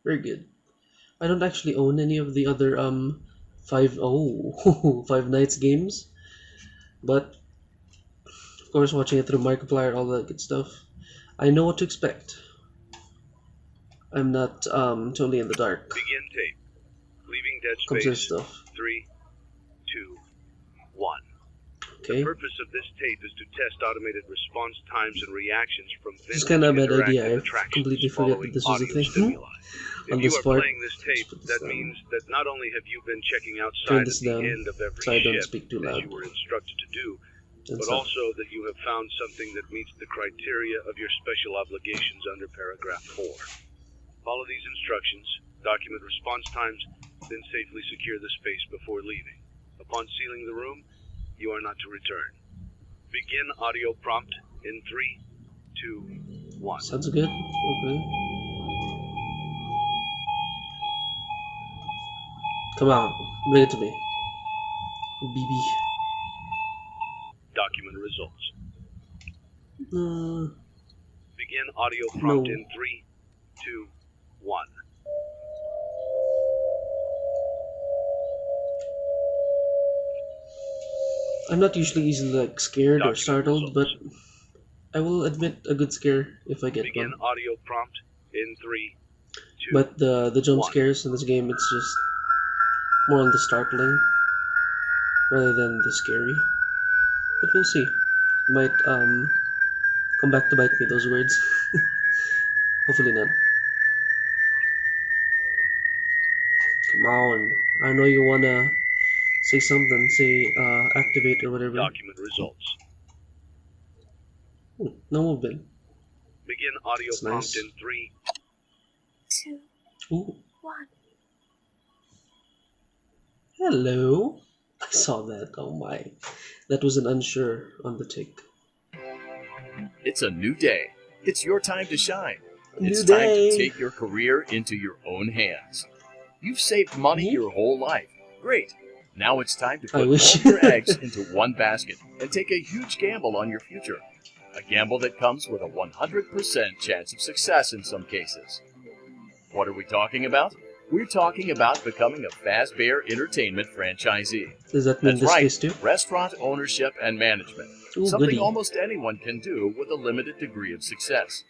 Very good. I don't actually own any of the other Five Nights games, but of course watching it through Markiplier, all that good stuff. I know what to expect. I'm not totally in the dark. Begin tape. Leaving dead Comes to this space. stuff. 3, 2, 1. The Okay. purpose of this tape is to test automated response times and reactions from This is vintage kind of a bad idea. interactive I attractions completely forgot that following this was a audio thing. stimuli. If On you this are part, playing this let's tape, put this that down. means that not only have you been checking Turn outside this at the down end of every so I don't shift, speak too as loud. you were instructed to do, And but so, also that you have found something that meets the criteria of your special obligations under paragraph 4. Follow these instructions, document response times, then safely secure the space before leaving. Upon sealing the room, you are not to return. Begin audio prompt in 3, 2, 1. sounds good. Okay. Come on, bring it to me, BB. Document results. Uh, Begin audio prompt no. in 3, 2, 1. I'm not usually easily like scared or Document startled, but results. I will admit a good scare if I get Begin one. audio prompt in 3, 2, But the jump 1. scares in this game, it's just more on the startling rather than the scary. But we'll see. Might come back to bite me those words. Hopefully not. Come on. I know you wanna say something. Say activate or whatever. Document results. No movement. Begin audio That's prompt nice. in 3, 2, Ooh. 1. Hello. I saw that. Oh my. That was an unsure on the tick. It's a new day. It's your time to shine. It's New time to day. take your career into your own hands. You've saved money Me? your whole life. Great. Now it's time to I put wish. all your eggs into one basket and take a huge gamble on your future. A gamble that comes with a 100% chance of success in some cases. What are we talking about? We're talking about becoming a Fazbear Entertainment franchisee. Does that mean That's this right, case too? restaurant ownership and management. Ooh, Something goody. almost anyone can do with a limited degree of success.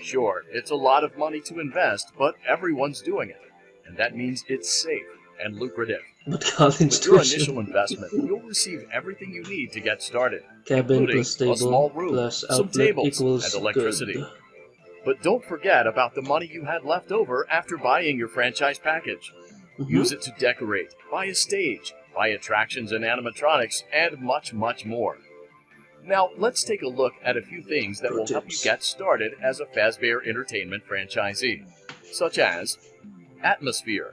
Sure, it's a lot of money to invest, but everyone's doing it. And that means it's safe and lucrative. But college With your initial tuition. investment, you'll receive everything you need to get started, Cabin including plus a small table room, plus some outlet tables, and equals electricity. good. But don't forget about the money you had left over after buying your franchise package. Use it to decorate, buy a stage, buy attractions and animatronics, and much, much more. Now, let's take a look at a few things that Pro will help you tips. get started as a Fazbear Entertainment franchisee, such as atmosphere.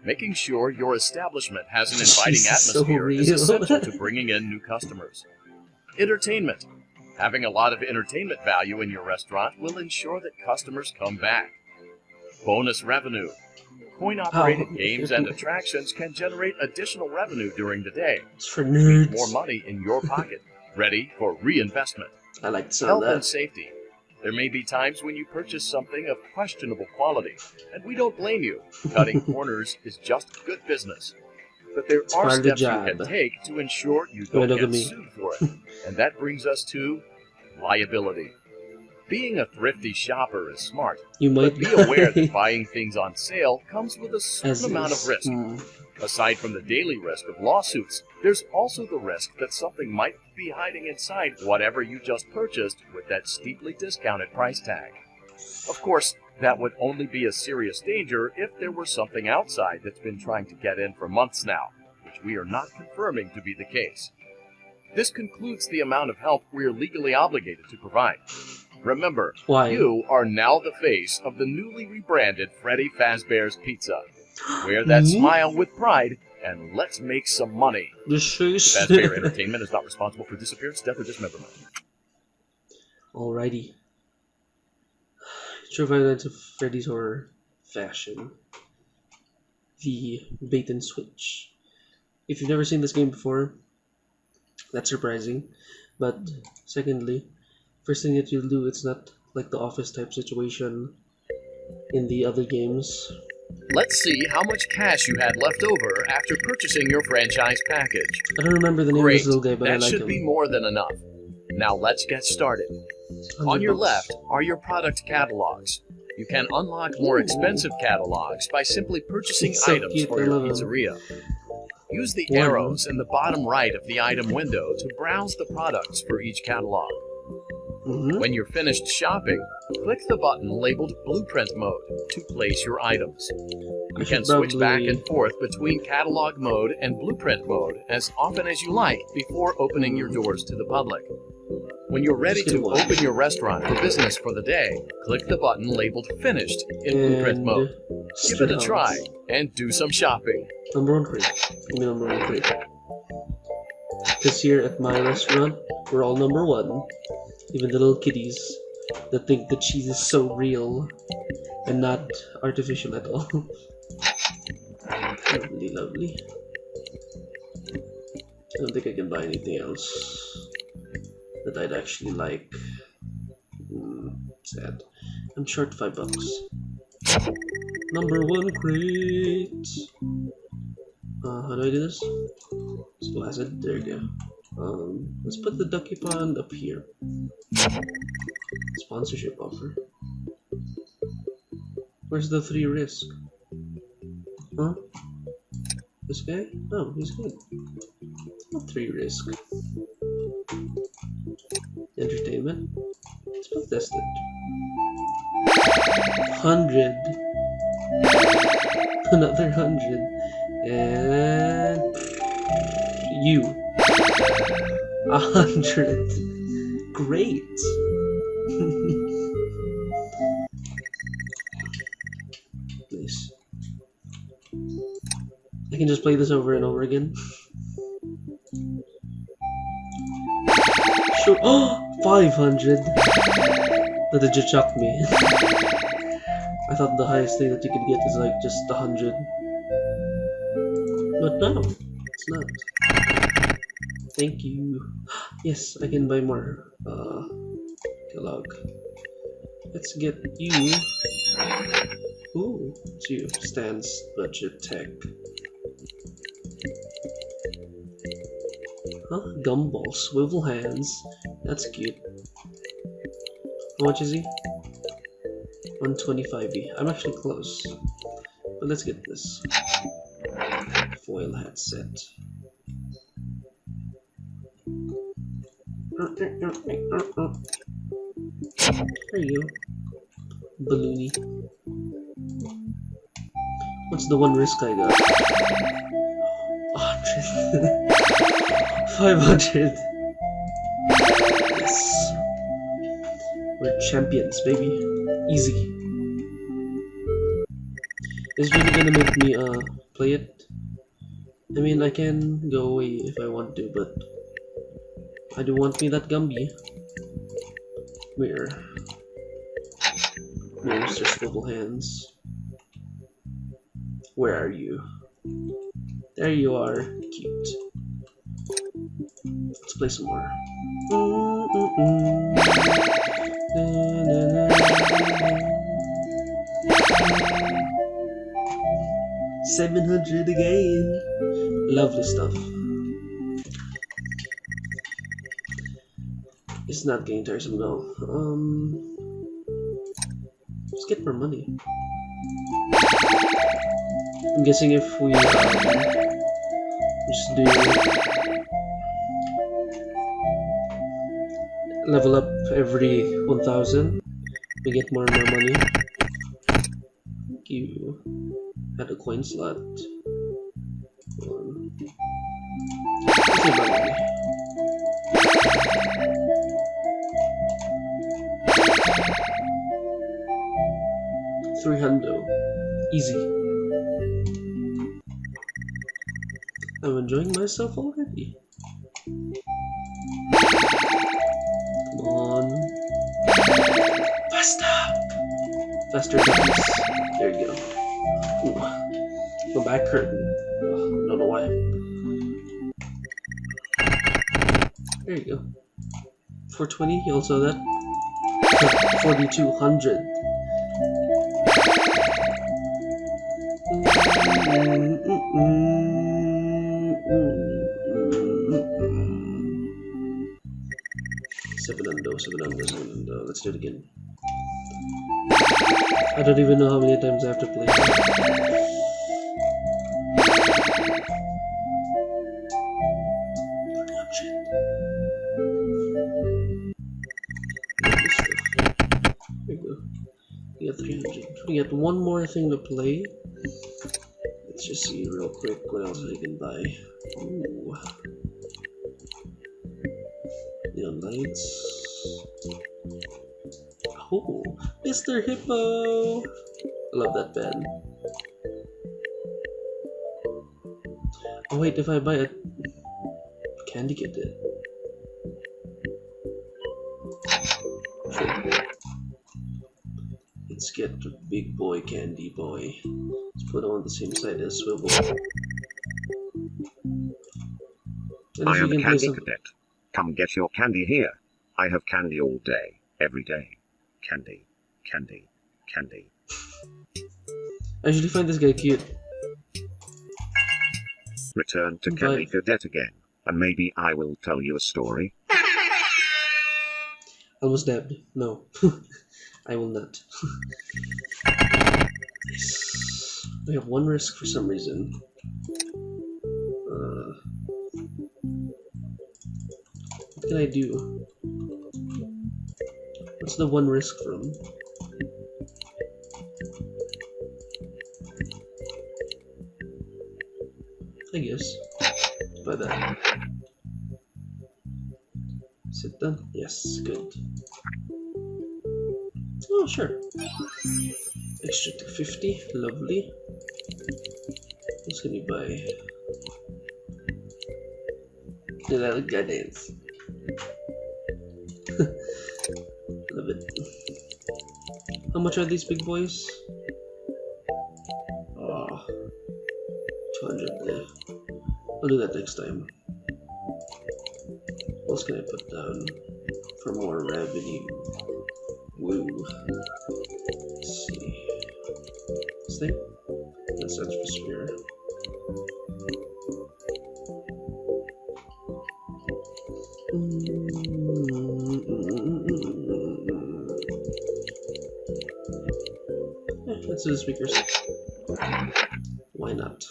Making sure your establishment has an inviting Jesus, so atmosphere is real. essential to bringing in new customers. Entertainment. Having a lot of entertainment value in your restaurant will ensure that customers come back. Bonus revenue. Coin-operated Oh, games and attractions can generate additional revenue during the day. it's for Means more nerds. money in your pocket, ready for reinvestment. I like the sound of Health and that. safety. There may be times when you purchase something of questionable quality, and we don't blame you. Cutting corners is just good business. But there It's are part of the steps you job. can take to ensure you Don't don't look at get me. sued for it. And that brings us to liability. Being a thrifty shopper is smart, You might but be aware die. that buying things on sale comes with a certain As amount is. of risk. Aside from the daily risk of lawsuits, there's also the risk that something might be hiding inside whatever you just purchased with that steeply discounted price tag. Of course, that would only be a serious danger if there were something outside that's been trying to get in for months now, which we are not confirming to be the case. This concludes the amount of help we are legally obligated to provide. Remember, Why? you are now the face of the newly rebranded Freddy Fazbear's Pizza. Wear that Me? smile with pride, and let's make some money. This face. Fazbear Entertainment is not responsible for disappearance, death, or dismemberment. Alrighty. True Violence of Freddy's Horror Fashion. The bait and switch. If you've never seen this game before, that's surprising. But secondly, first thing that you'll do, it's not like the office type situation in the other games. Let's see how much cash you had left over after purchasing your franchise package. I don't remember the name of Great, this little guy, but I that like should him. be more than enough. Now let's get started. 100 On your bucks. left are your product catalogs. You can unlock more expensive catalogs by simply purchasing It's so items cute, for I your love him. pizzeria. Use the One. arrows in the bottom right of the item window to browse the products for each catalog. Mm-hmm. When you're finished shopping, click the button labeled Blueprint Mode to place your items. You can switch back and forth between Catalog Mode and Blueprint Mode as often as you like before opening your doors to the public. When you're ready to open your restaurant for business for the day, click the button labeled Finished in Blueprint Mode. Give it a try and do some shopping. Number 1 crate. Give me number 1 crate. Because here at my restaurant, we're all number 1. Even the little kitties that think the cheese is so real and not artificial at all. Lovely, lovely. I don't think I can buy anything else that I'd actually like. Sad. I'm short $5. Number 1 crate. How do I do this? Splashed. There you go. Let's put the ducky pond up here. Sponsorship offer. Where's the 3 risk? Huh? This guy? Oh, he's good. Not 3 risk. Entertainment. Let's put this it. 100. Another 100. And you. 100. Great. Nice. I can just play this over and over again. Sure. Oh, 500. That just shocked me. I thought the highest thing that you could get is like just 100. But no, it's not. Thank you. Yes, I can buy more. Kellogg. Let's get you. Ooh, it's you. Stance, budget, tech. Huh? Gumball, swivel hands. That's cute. How much is he? 125e. I'm actually close. But let's get this. Foil hat set. There you go. Balloony. What's the 1 risk I got? 100. 500. Yes. We're champions, baby. Easy. It's really gonna make me play it. I mean, I can go away if I want to, but I do want me that Gumby. Where? Where's their swivel hands? Where are you? There you are. Cute. Let's play some more. 700 again. Lovely stuff. It's not getting tiresome though. Let's get more money. I'm guessing if we just do level up every 1000, we get more and more money. Thank you. Add a coin slot. Let's get more money. $300. Easy. I'm enjoying myself already. Come on. Faster! Faster, please. There you go. Ooh. The back curtain. Don't know why. There you go. 420, you also that? 4200. Seven undo, seven undo, seven undo. Let's do it again. I don't even know how many times I have to play. Oh, shit. There we go. We got 300. We got one more thing to play. Let's just see real quick what else I can buy. Ooh. Neon lights. Oh, Mr. Hippo! I love that band. Oh wait, if I buy a candy kit then. Sure. Let's get the big boy candy boy. Let's put it on the same side as Swivel. And I if you am a can play candy some... cadet. Come get your candy here. I have candy all day, every day. Candy, candy, candy. I actually find this guy cute. Return to Bye. Candy Cadet again, and maybe I will tell you a story. Almost dead. No. I will not. Nice. We have one risk for some reason. What can I do? What's the one risk from? I guess. By that. Is it done? Yes, good. Oh, sure. Extra to 50, lovely. What's can we buy? Did I look at dance? Love it. How much are these big boys? Oh, 200 there. I'll do that next time. What else can I put down for more revenue? Woo. Let's see. This thing? That's Fazbear. Let's do the speakers. Why not?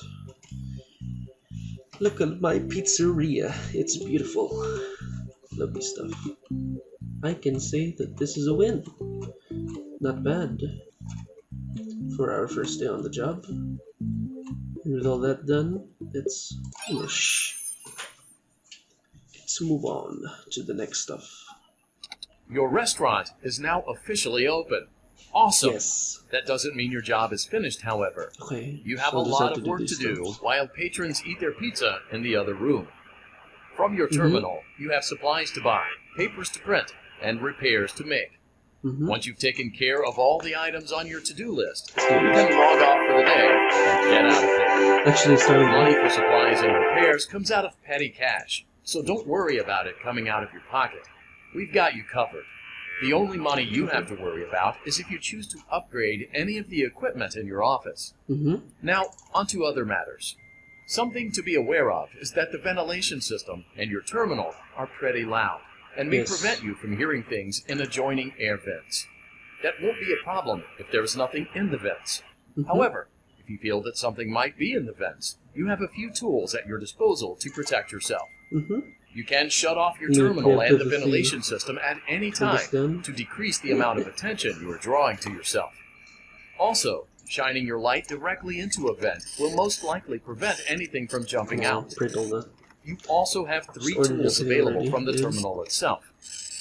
Look at my pizzeria. It's beautiful. Lovely stuff. I can say that this is a win. Not bad for our first day on the job. And with all that done, let's finish. Let's move on to the next stuff. Your restaurant is now officially open. Awesome. Yes. That doesn't mean your job is finished, however. Okay. You have so a I'll just lot have of work to these do stuff. while patrons eat their pizza in the other room. From your terminal, you have supplies to buy, papers to print, and repairs to make. Once you've taken care of all the items on your to-do list, you can log off for the day and get out of there. Actually, sorry. Money for supplies and repairs comes out of petty cash, so don't worry about it coming out of your pocket. We've got you covered. The only money you have to worry about is if you choose to upgrade any of the equipment in your office. Now, onto other matters. Something to be aware of is that the ventilation system and your terminal are pretty loud and may prevent you from hearing things in adjoining air vents. That won't be a problem if there's nothing in the vents. However, if you feel that something might be in the vents, you have a few tools at your disposal to protect yourself. You can shut off your terminal and the ventilation system at any time to decrease the amount of attention you are drawing to yourself. Also, shining your light directly into a vent will most likely prevent anything from jumping out. You also have 3 tools available from the terminal itself.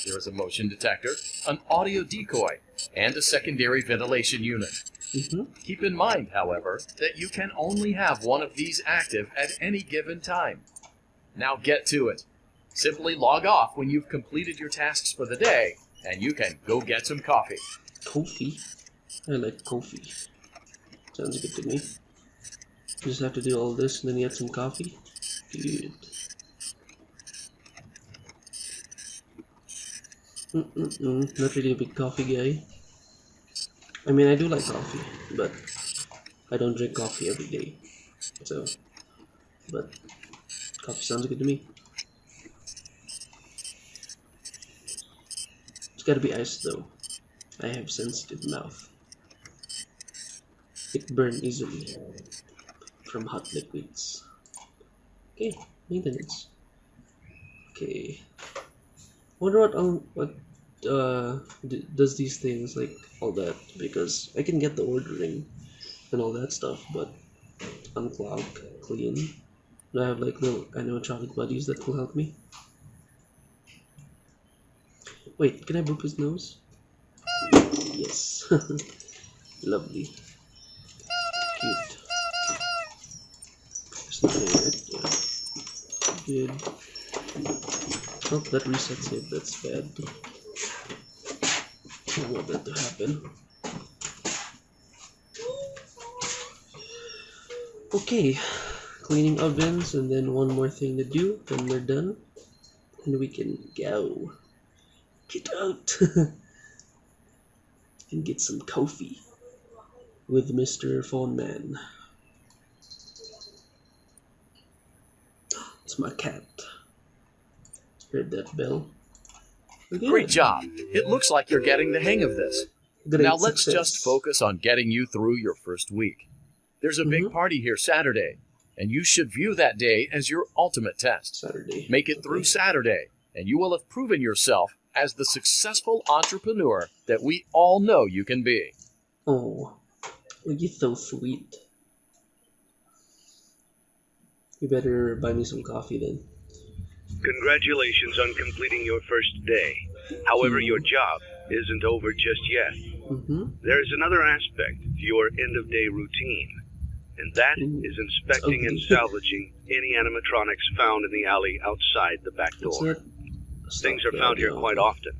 There is a motion detector, an audio decoy, and a secondary ventilation unit. Keep in mind, however, that you can only have one of these active at any given time. Now get to it. Simply log off when you've completed your tasks for the day, and you can go get some coffee. Coffee? I like coffee. Sounds good to me. Just have to do all this and then get some coffee? Good. Not really a big coffee guy. I mean, I do like coffee, but I don't drink coffee every day. So, but coffee sounds good to me. It's gotta be iced though. I have sensitive mouth. It burns easily from hot liquids. Okay, maintenance. Okay. Wonder what does these things like all that, because I can get the ordering and all that stuff, but unclog, clean. Do I have like little animatronic buddies that will help me? Wait, can I boop his nose? Yes. Lovely. Cute. There's nothing in it. Yeah. Good. Oh, that resets it. That's bad. I don't want that to happen. Okay. Cleaning ovens, and then one more thing to do, then we're done. And we can go. Get out! And get some coffee with Mr. Phone Man. It's my cat. Heard that bell? Okay. Great job. It looks like you're getting the hang of this. Great Now let's success. just focus on getting you through your first week. There's a big party here Saturday, and you should view that day as your ultimate test. Saturday. Make it through Saturday, and you will have proven yourself as the successful entrepreneur that we all know you can be. Oh, you're so sweet. You better buy me some coffee then. Congratulations on completing your first day. However, your job isn't over just yet. There is another aspect to your end-of-day routine, and that is inspecting and salvaging any animatronics found in the alley outside the back door. Things are found here quite often,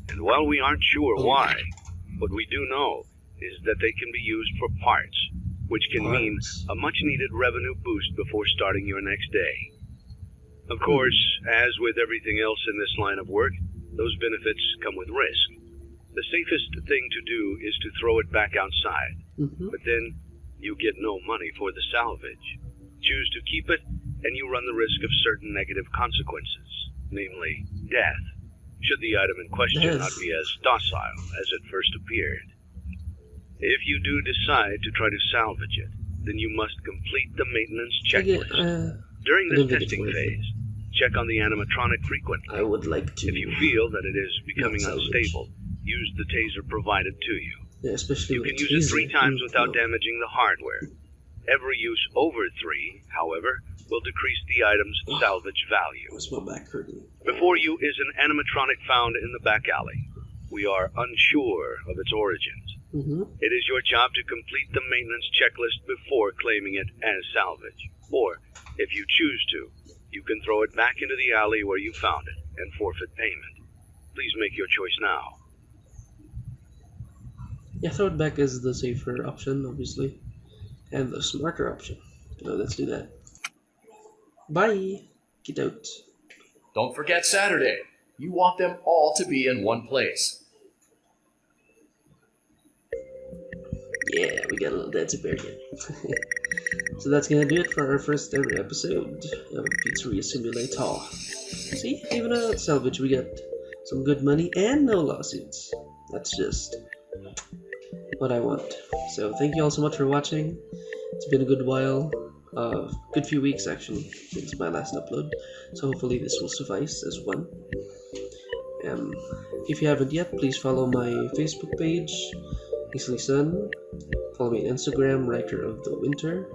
and while we aren't sure why, what we do know is that they can be used for parts, which can mean a much-needed revenue boost before starting your next day. Of course, as with everything else in this line of work, those benefits come with risk. The safest thing to do is to throw it back outside, but then you get no money for the salvage. Choose to keep it, and you run the risk of certain negative consequences, namely death, should the item in question not be as docile as it first appeared. If you do decide to try to salvage it, then you must complete the maintenance checklist. During this testing phase, check on the animatronic frequently. I would like to. If you feel that it is becoming unstable, use the taser provided to you. Yeah, especially you can use it 3 times without damaging the hardware. Every use over 3, however, will decrease the item's salvage value. What's my back hurting? Before you is an animatronic found in the back alley. We are unsure of its origins. It is your job to complete the maintenance checklist before claiming it as salvage. Or, if you choose to, you can throw it back into the alley where you found it and forfeit payment. Please make your choice now. Yeah, throw it back is the safer option, obviously. And the smarter option. So let's do that. Bye! Get out. Don't forget Saturday. You want them all to be in one place. Yeah, we got a little Dancing Bear again. So that's gonna do it for our first ever episode of Pizzeria Simulator. See, even a salvage, we got some good money and no lawsuits. That's just what I want. So thank you all so much for watching. It's been a good while, good few weeks actually, since my last upload. So hopefully this will suffice as one. If you haven't yet, please follow my Facebook page, Easily Sun. Follow me on Instagram, Writer of the Winter,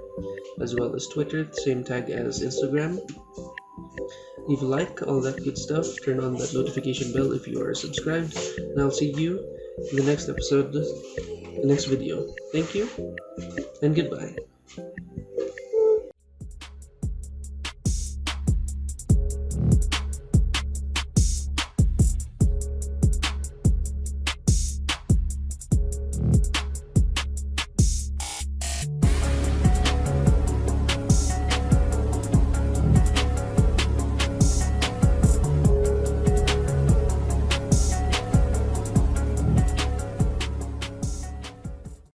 as well as Twitter, same tag as Instagram. Leave a like, all that good stuff. Turn on that notification bell if you are subscribed, and I'll see you in the next episode, the next video. Thank you, and goodbye.